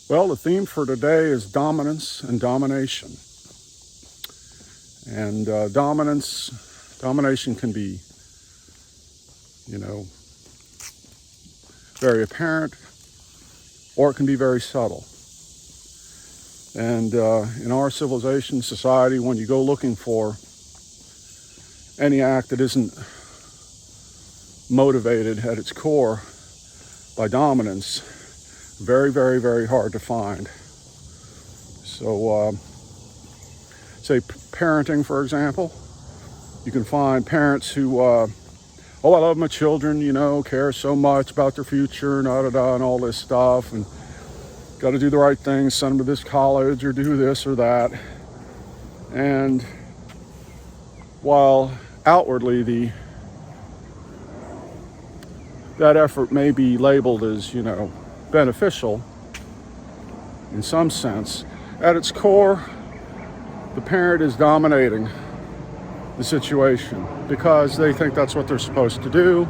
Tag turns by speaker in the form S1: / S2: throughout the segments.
S1: Well, the theme for today is dominance and domination. And domination can be, very apparent, or it can be very subtle. And in our civilization, society, when you go looking for any act that isn't motivated at its core by dominance, very, very, very hard to find. So, say parenting, for example, you can find parents who, I love my children, care so much about their future, and all this stuff, and got to do the right thing, send them to this college or do this or that. And while outwardly that effort may be labeled as, beneficial in some sense, at its core, the parent is dominating the situation because they think that's what they're supposed to do,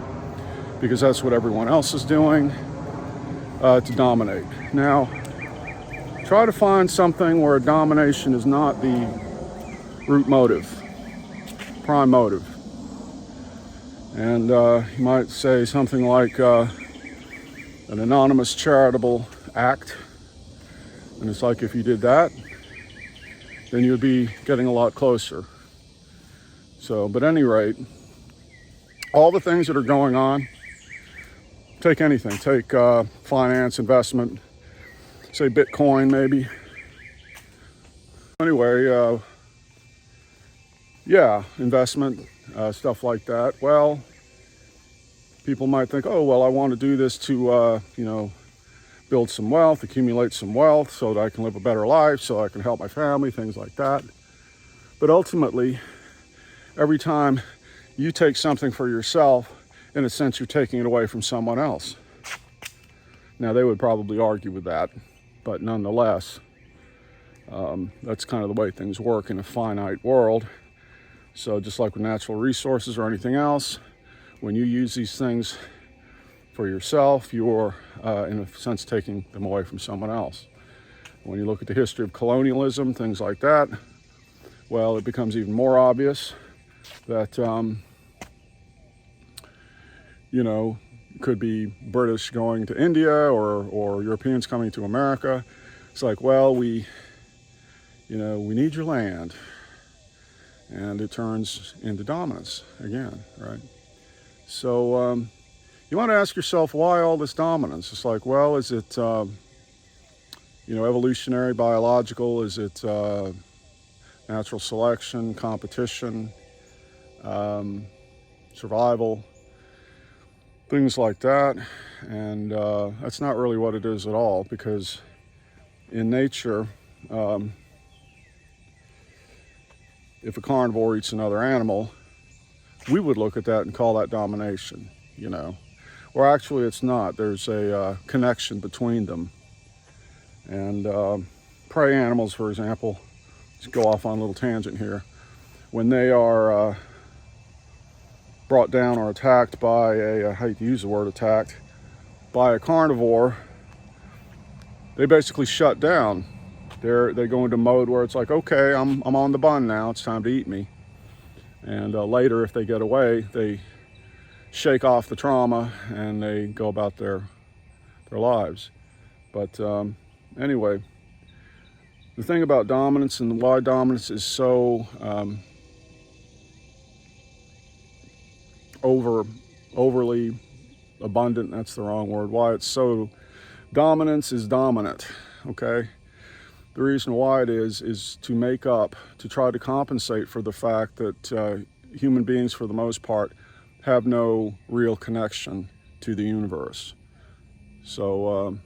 S1: because that's what everyone else is doing, to dominate. Now, try to find something where domination is not the root motive, prime motive. And you might say something like an anonymous charitable act. And it's like if you did that, then you'd be getting a lot closer. So, but at any rate, all the things that are going on, take anything, take finance, investment, say Bitcoin maybe. Anyway, investment, stuff like that. Well, people might think, oh, well, I want to do this to, build some wealth, accumulate some wealth so that I can live a better life, so I can help my family, things like that. But ultimately, every time you take something for yourself, in a sense, you're taking it away from someone else. Now, they would probably argue with that, but nonetheless, that's kind of the way things work in a finite world. So just like with natural resources or anything else, when you use these things for yourself, you're, in a sense, taking them away from someone else. When you look at the history of colonialism, things like that, well, it becomes even more obvious that, could be British going to India or Europeans coming to America. It's like, well, we need your land. And it turns into dominance again, right? So you want to ask yourself, why all this dominance? It's like, well, is it, evolutionary, biological? Is it natural selection, competition, survival? Things like that. And that's not really what it is at all, because in nature, if a carnivore eats another animal, we would look at that and call that domination, Or actually it's not. There's a connection between them. And prey animals, for example, let's go off on a little tangent here. When they are brought down or attacked by I hate to use the word attacked, by a carnivore, they basically shut down. They go into mode where it's like, okay, I'm on the bun now, it's time to eat me. And later, if they get away, they shake off the trauma and they go about their lives. But anyway, the thing about dominance and why dominance is so overly abundant, that's the wrong word, why it's so, dominance is dominant, okay? The reason why it is to try to compensate for the fact that human beings, for the most part, have no real connection to the universe. So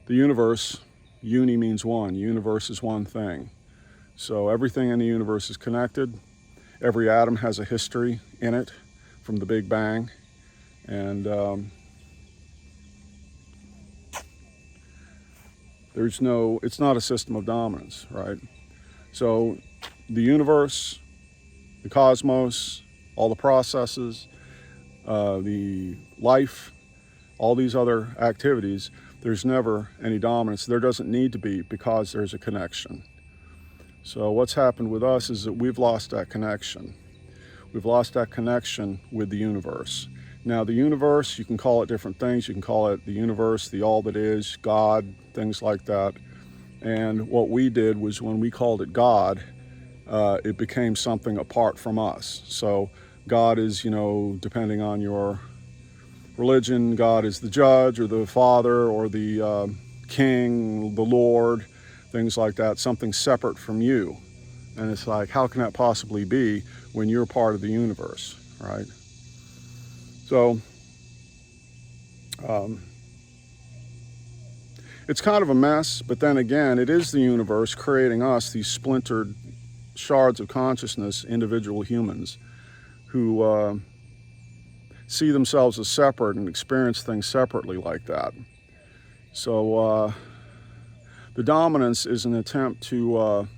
S1: the universe, uni means one, universe is one thing. So everything in the universe is connected. Every atom has a history in it from the Big Bang. And it's not a system of dominance, right? So the universe, the cosmos, all the processes, the life, all these other activities, there's never any dominance. There doesn't need to be, because there's a connection. So what's happened with us is that we've lost that connection. We've lost that connection with the universe. Now, the universe, you can call it different things. You can call it the universe, the all that is, God, things like that. And what we did was, when we called it God, it became something apart from us. So God is, depending on your religion, God is the judge or the father or the king, the Lord, things like that, something separate from you. And it's like, how can that possibly be when you're part of the universe, right? So it's kind of a mess, but then again, it is the universe creating us, these splintered shards of consciousness, individual humans who see themselves as separate and experience things separately like that. So the dominance is an attempt to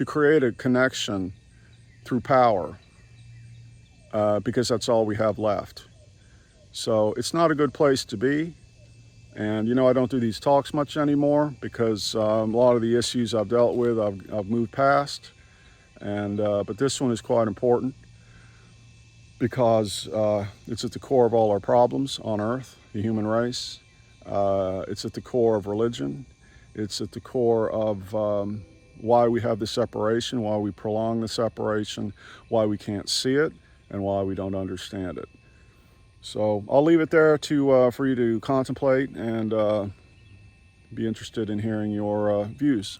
S1: create a connection through power, because that's all we have left. So it's not a good place to be. And I don't do these talks much anymore, because a lot of the issues I've dealt with, I've moved past. And but this one is quite important, because it's at the core of all our problems on Earth, the human race. It's at the core of religion. It's at the core of why we have the separation, why we prolong the separation, why we can't see it, and why we don't understand it. So I'll leave it there for you to contemplate and be interested in hearing your views.